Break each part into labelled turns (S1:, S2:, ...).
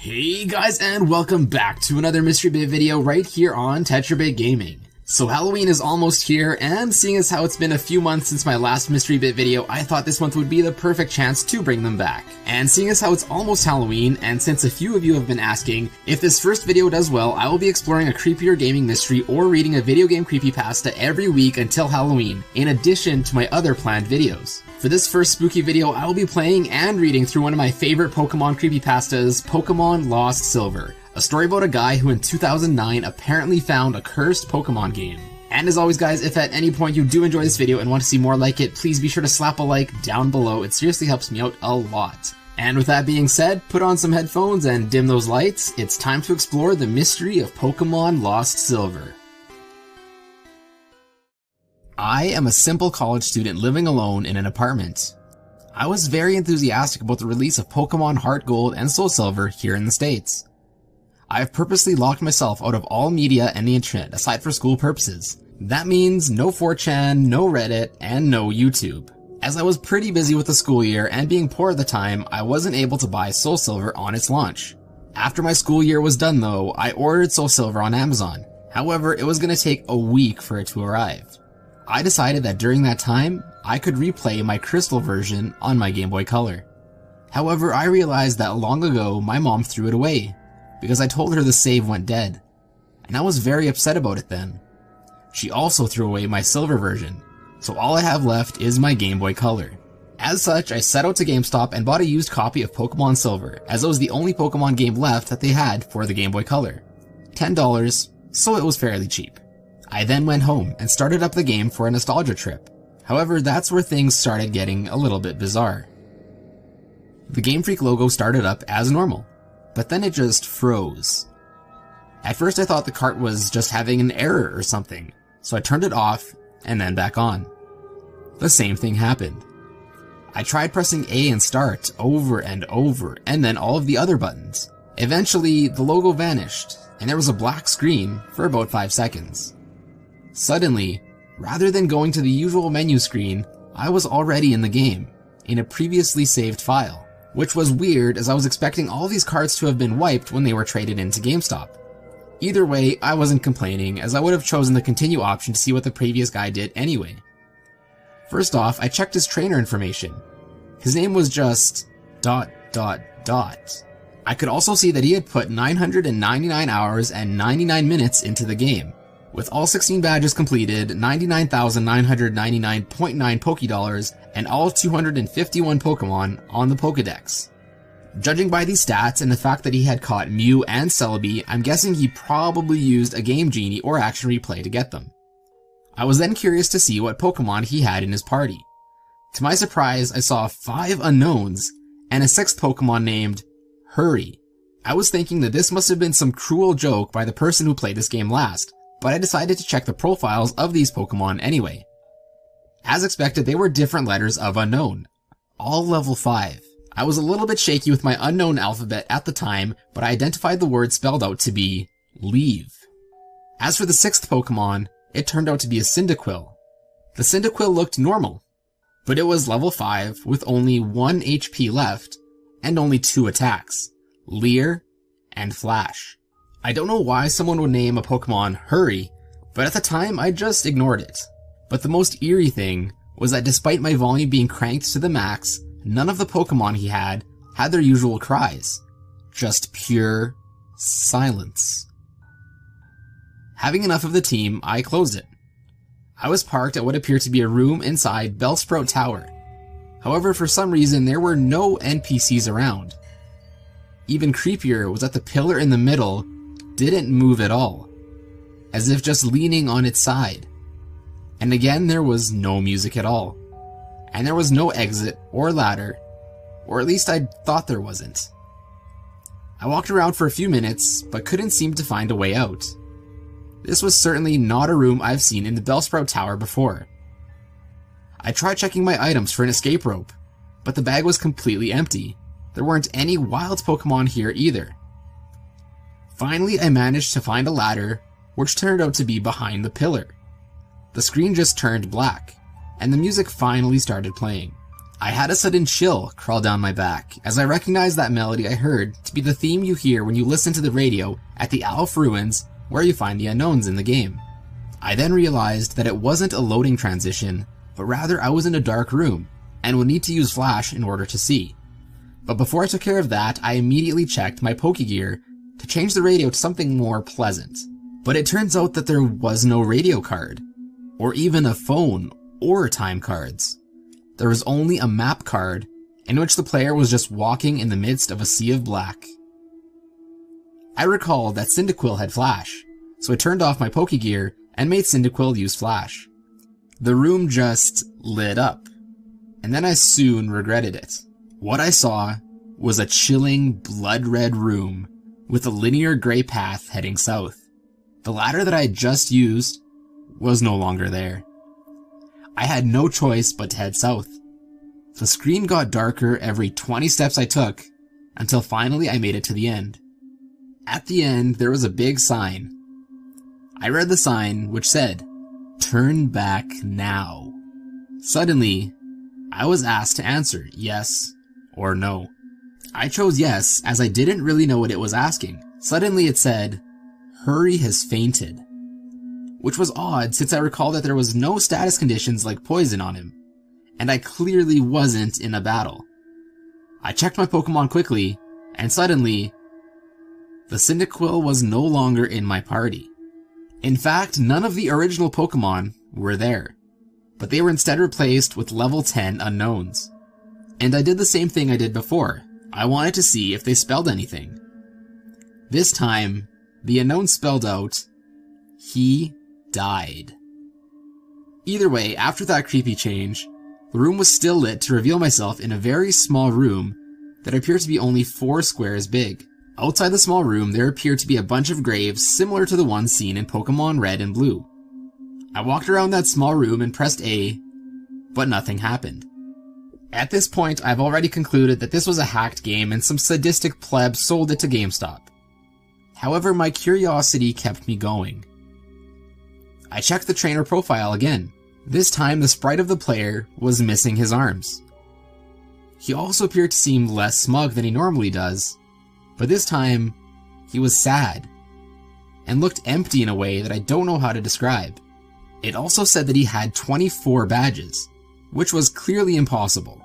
S1: Hey guys, and welcome back to another Mystery Bit video right here on Tetrabit Gaming. So Halloween is almost here, and seeing as how it's been a few months since my last Mystery Bit video, I thought this month would be the perfect chance to bring them back. And seeing as how it's almost Halloween, and since a few of you have been asking, if this first video does well, I will be exploring a creepier gaming mystery or reading a video game creepypasta every week until Halloween, in addition to my other planned videos. For this first spooky video, I will be playing and reading through one of my favorite Pokemon creepypastas, Pokémon Lost Sliver, a story about a guy who in 2009 apparently found a cursed Pokemon game. And as always guys, if at any point you do enjoy this video and want to see more like it, please be sure to slap a like down below. It seriously helps me out a lot. And with that being said, put on some headphones and dim those lights. It's time to explore the mystery of Pokémon Lost Sliver. I am a simple college student living alone in an apartment. I was very enthusiastic about the release of Pokemon Heart Gold and Soul Silver here in the States. I have purposely locked myself out of all media and the internet aside for school purposes. That means no 4chan, no Reddit, and no YouTube. As I was pretty busy with the school year and being poor at the time, I wasn't able to buy Soul Silver on its launch. After my school year was done though, I ordered Soul Silver on Amazon. However, it was going to take a week for it to arrive. I decided that during that time, I could replay my Crystal version on my Game Boy Color. However, I realized that long ago my mom threw it away, because I told her the save went dead, and I was very upset about it then. She also threw away my Silver version, so all I have left is my Game Boy Color. As such, I set out to GameStop and bought a used copy of Pokemon Silver, as it was the only Pokemon game left that they had for the Game Boy Color. $10, so it was fairly cheap. I then went home and started up the game for a nostalgia trip. However, that's where things started getting a little bit bizarre. The Game Freak logo started up as normal, but then it just froze. At first I thought the cart was just having an error or something, so I turned it off and then back on. The same thing happened. I tried pressing A and start over and over, and then all of the other buttons. Eventually, the logo vanished, and there was a black screen for about 5 seconds. Suddenly, rather than going to the usual menu screen, I was already in the game, in a previously saved file, which was weird as I was expecting all these cards to have been wiped when they were traded into GameStop. Either way, I wasn't complaining, as I would have chosen the continue option to see what the previous guy did anyway. First off, I checked his trainer information. His name was just ... I could also see that he had put 999 hours and 99 minutes into the game, with all 16 badges completed, 99,999.9 Pokédollars, and all 251 Pokemon on the Pokédex. Judging by these stats and the fact that he had caught Mew and Celebi, I'm guessing he probably used a Game Genie or Action Replay to get them. I was then curious to see what Pokemon he had in his party. To my surprise, I saw 5 unknowns, and a 6th Pokemon named Hurry. I was thinking that this must have been some cruel joke by the person who played this game last, but I decided to check the profiles of these Pokemon anyway. As expected, they were different letters of unknown, all level 5. I was a little bit shaky with my unknown alphabet at the time, but I identified the word spelled out to be leave. As for the 6th Pokemon, it turned out to be a Cyndaquil. The Cyndaquil looked normal, but it was level 5 with only 1 HP left and only 2 attacks, Leer and Flash. I don't know why someone would name a Pokemon Hurry, but at the time I just ignored it. But the most eerie thing was that despite my volume being cranked to the max, none of the Pokemon he had their usual cries. Just pure silence. Having enough of the team, I closed it. I was parked at what appeared to be a room inside Bellsprout Tower. However, for some reason there were no NPCs around. Even creepier was that the pillar in the middle didn't move at all, as if just leaning on its side. And again, there was no music at all. And there was no exit or ladder, or at least I thought there wasn't. I walked around for a few minutes, but couldn't seem to find a way out. This was certainly not a room I've seen in the Bellsprout Tower before. I tried checking my items for an escape rope, but the bag was completely empty. There weren't any wild Pokemon here either. Finally, I managed to find a ladder, which turned out to be behind the pillar. The screen just turned black, and the music finally started playing. I had a sudden chill crawl down my back as I recognized that melody I heard to be the theme you hear when you listen to the radio at the Alph Ruins where you find the unknowns in the game. I then realized that it wasn't a loading transition, but rather I was in a dark room and would need to use flash in order to see. But before I took care of that, I immediately checked my Pokegear to change the radio to something more pleasant. But it turns out that there was no radio card, or even a phone or time cards. There was only a map card in which the player was just walking in the midst of a sea of black. I recalled that Cyndaquil had flash, so I turned off my Pokegear and made Cyndaquil use flash. The room just lit up, and then I soon regretted it. What I saw was a chilling, blood-red room with a linear gray path heading south. The ladder that I had just used was no longer there. I had no choice but to head south. The screen got darker every 20 steps I took, until finally I made it to the end. At the end, there was a big sign. I read the sign, which said, "Turn back now." Suddenly, I was asked to answer yes or no. I chose yes, as I didn't really know what it was asking. Suddenly it said, "Hurry has fainted," which was odd since I recall that there was no status conditions like poison on him, and I clearly wasn't in a battle. I checked my Pokemon quickly, and suddenly, the Cyndaquil was no longer in my party. In fact, none of the original Pokemon were there, but they were instead replaced with level 10 unknowns. And I did the same thing I did before. I wanted to see if they spelled anything. This time, the unknown spelled out, "He died." Either way, after that creepy change, the room was still lit to reveal myself in a very small room that appeared to be only 4 squares big. Outside the small room, there appeared to be a bunch of graves similar to the ones seen in Pokemon Red and Blue. I walked around that small room and pressed A, but nothing happened. At this point, I've already concluded that this was a hacked game and some sadistic pleb sold it to GameStop. However, my curiosity kept me going. I checked the trainer profile again. This time, the sprite of the player was missing his arms. He also appeared to seem less smug than he normally does, but this time, he was sad, and looked empty in a way that I don't know how to describe. It also said that he had 24 badges, which was clearly impossible.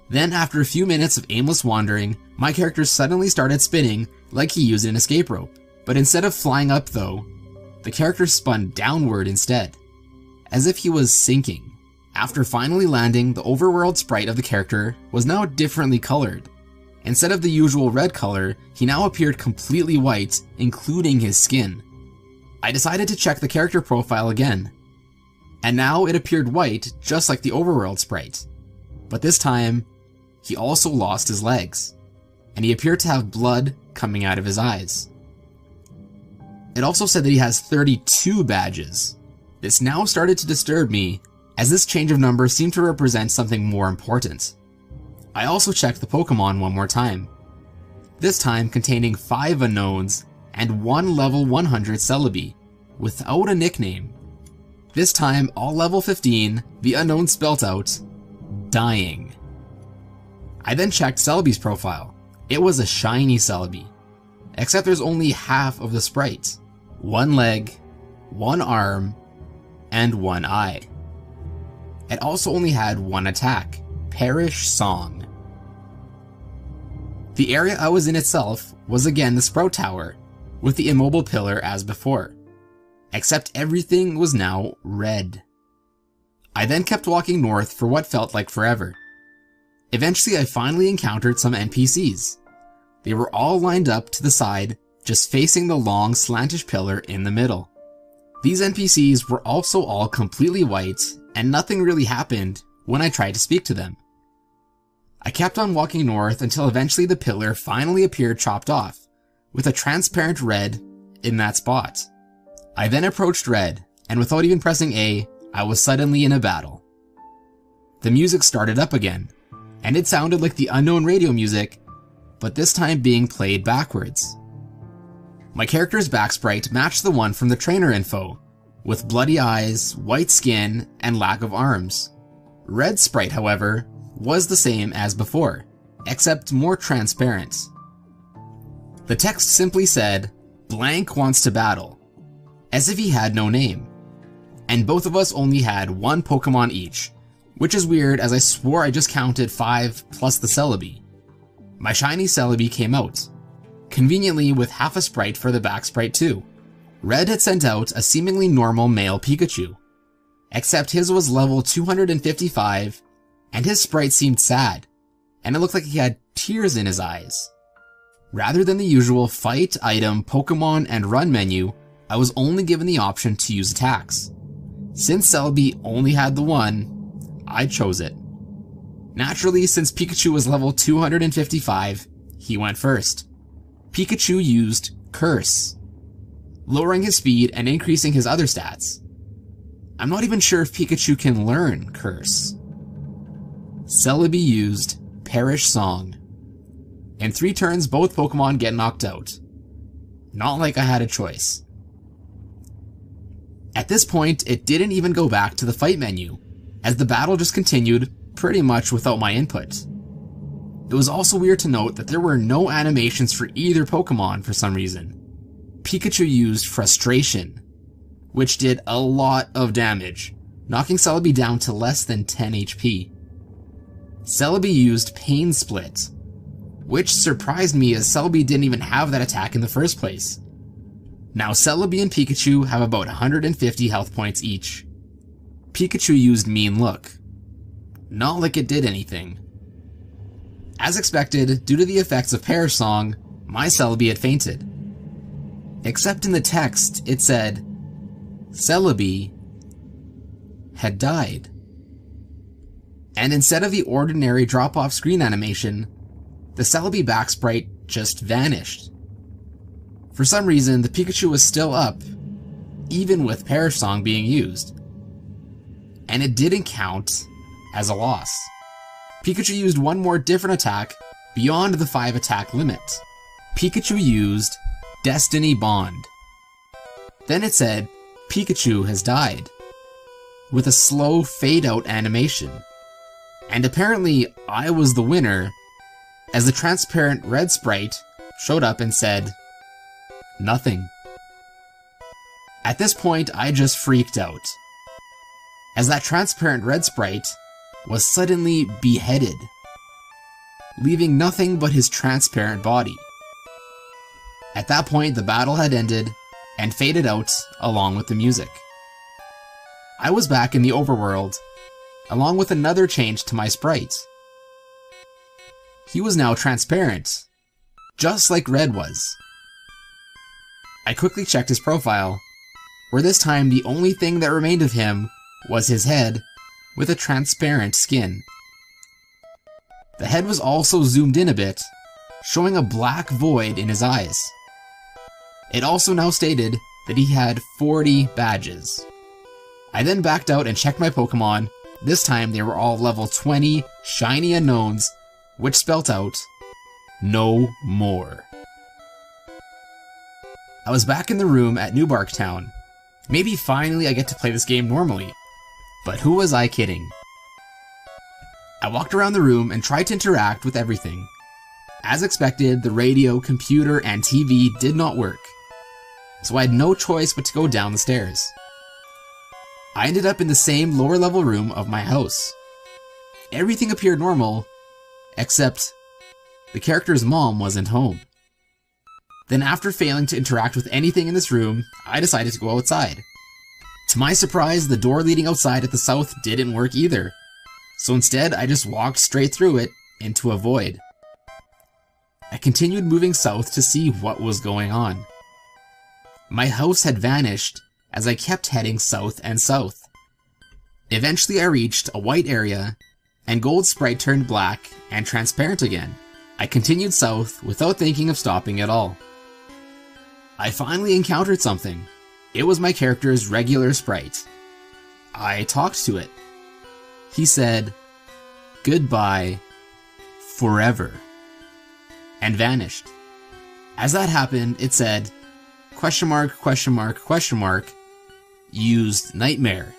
S1: Then, after a few minutes of aimless wandering, my character suddenly started spinning like he used an escape rope. But instead of flying up though, the character spun downward instead, as if he was sinking. After finally landing, the overworld sprite of the character was now differently colored. Instead of the usual red color, he now appeared completely white, including his skin. I decided to check the character profile again, and now it appeared white just like the overworld sprite. But this time, he also lost his legs, and he appeared to have blood coming out of his eyes. It also said that he has 32 badges. This now started to disturb me, as this change of number seemed to represent something more important. I also checked the Pokemon one more time, this time containing 5 unknowns and 1 level 100 Celebi, without a nickname. This time, all level 15, the unknown spelt out, "Dying." I then checked Celebi's profile. It was a shiny Celebi, except there's only half of the sprite. 1 leg, 1 arm, and 1 eye. It also only had 1 attack, Perish Song. The area I was in itself was again the Sprout Tower, with the immobile pillar as before, except everything was now red. I then kept walking north for what felt like forever. Eventually I finally encountered some NPCs. They were all lined up to the side, just facing the long slantish pillar in the middle. These NPCs were also all completely white, and nothing really happened when I tried to speak to them. I kept on walking north until eventually the pillar finally appeared chopped off, with a transparent red in that spot. I then approached red, and without even pressing A, I was suddenly in a battle. The music started up again, and it sounded like the unknown radio music, but this time being played backwards. My character's back sprite matched the one from the trainer info, with bloody eyes, white skin, and lack of arms. Red sprite, however, was the same as before, except more transparent. The text simply said, "Blank wants to battle," as if he had no name. And both of us only had one Pokemon each, which is weird as I swore I just counted 5 plus the Celebi. My shiny Celebi came out, conveniently with half a sprite for the back sprite too. Red had sent out a seemingly normal male Pikachu, except his was level 255, and his sprite seemed sad, and it looked like he had tears in his eyes. Rather than the usual fight, item, Pokemon, and run menu, I was only given the option to use attacks. Since Celebi only had the one, I chose it. Naturally, since Pikachu was level 255, he went first. Pikachu used Curse, lowering his speed and increasing his other stats. I'm not even sure if Pikachu can learn Curse. Celebi used Perish Song. In 3 turns, both Pokemon get knocked out. Not like I had a choice. At this point, it didn't even go back to the fight menu, as the battle just continued pretty much without my input. It was also weird to note that there were no animations for either Pokemon for some reason. Pikachu used Frustration, which did a lot of damage, knocking Celebi down to less than 10 HP. Celebi used Pain Split, which surprised me as Celebi didn't even have that attack in the first place. Now Celebi and Pikachu have about 150 health points each. Pikachu used Mean Look. Not like it did anything. As expected, due to the effects of Perish Song, my Celebi had fainted. Except in the text, it said, Celebi had died. And instead of the ordinary drop-off screen animation, the Celebi back sprite just vanished. For some reason, the Pikachu was still up, even with Perish Song being used. And it didn't count as a loss. Pikachu used one more different attack beyond the 5 attack limit. Pikachu used Destiny Bond. Then it said, Pikachu has died, with a slow fade out animation. And apparently I was the winner, as the transparent red sprite showed up and said, nothing. At this point, I just freaked out, as that transparent red sprite was suddenly beheaded, leaving nothing but his transparent body. At that point, the battle had ended and faded out along with the music. I was back in the overworld, along with another change to my sprite. He was now transparent, just like Red was. I quickly checked his profile, where this time the only thing that remained of him was his head with a transparent skin. The head was also zoomed in a bit, showing a black void in his eyes. It also now stated that he had 40 badges. I then backed out and checked my Pokemon. This time they were all level 20 shiny unknowns, which spelt out, no more. I was back in the room at New Bark Town. Maybe finally I get to play this game normally. But who was I kidding? I walked around the room and tried to interact with everything. As expected, the radio, computer, and TV did not work, so I had no choice but to go down the stairs. I ended up in the same lower level room of my house. Everything appeared normal, except the character's mom wasn't home. Then after failing to interact with anything in this room, I decided to go outside. To my surprise, the door leading outside at the south didn't work either, so instead I just walked straight through it into a void. I continued moving south to see what was going on. My house had vanished as I kept heading south and south. Eventually I reached a white area, and Gold Sprite turned black and transparent again. I continued south without thinking of stopping at all. I finally encountered something. It was my character's regular sprite. I talked to it. He said, "Goodbye, forever," and vanished. As that happened, it said, question mark, question mark, question mark, used Nightmare.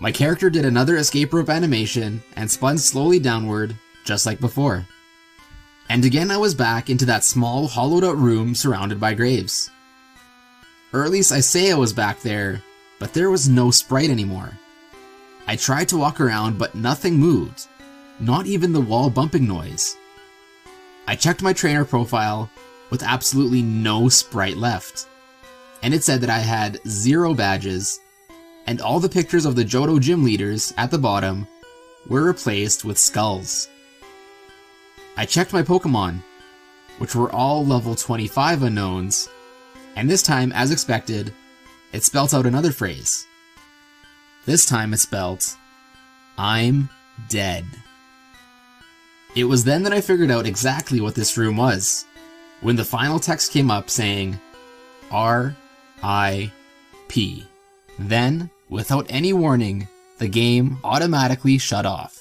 S1: My character did another escape rope animation and spun slowly downward, just like before. And again I was back into that small hollowed out room surrounded by graves. Or at least I say I was back there, but there was no sprite anymore. I tried to walk around but nothing moved, not even the wall bumping noise. I checked my trainer profile with absolutely no sprite left, and it said that I had 0 badges, and all the pictures of the Johto gym leaders at the bottom were replaced with skulls. I checked my Pokemon, which were all level 25 unknowns, and this time, as expected, it spelt out another phrase. This time it spelt, "I'm dead." It was then that I figured out exactly what this room was, when the final text came up saying, R.I.P. Then, without any warning, the game automatically shut off.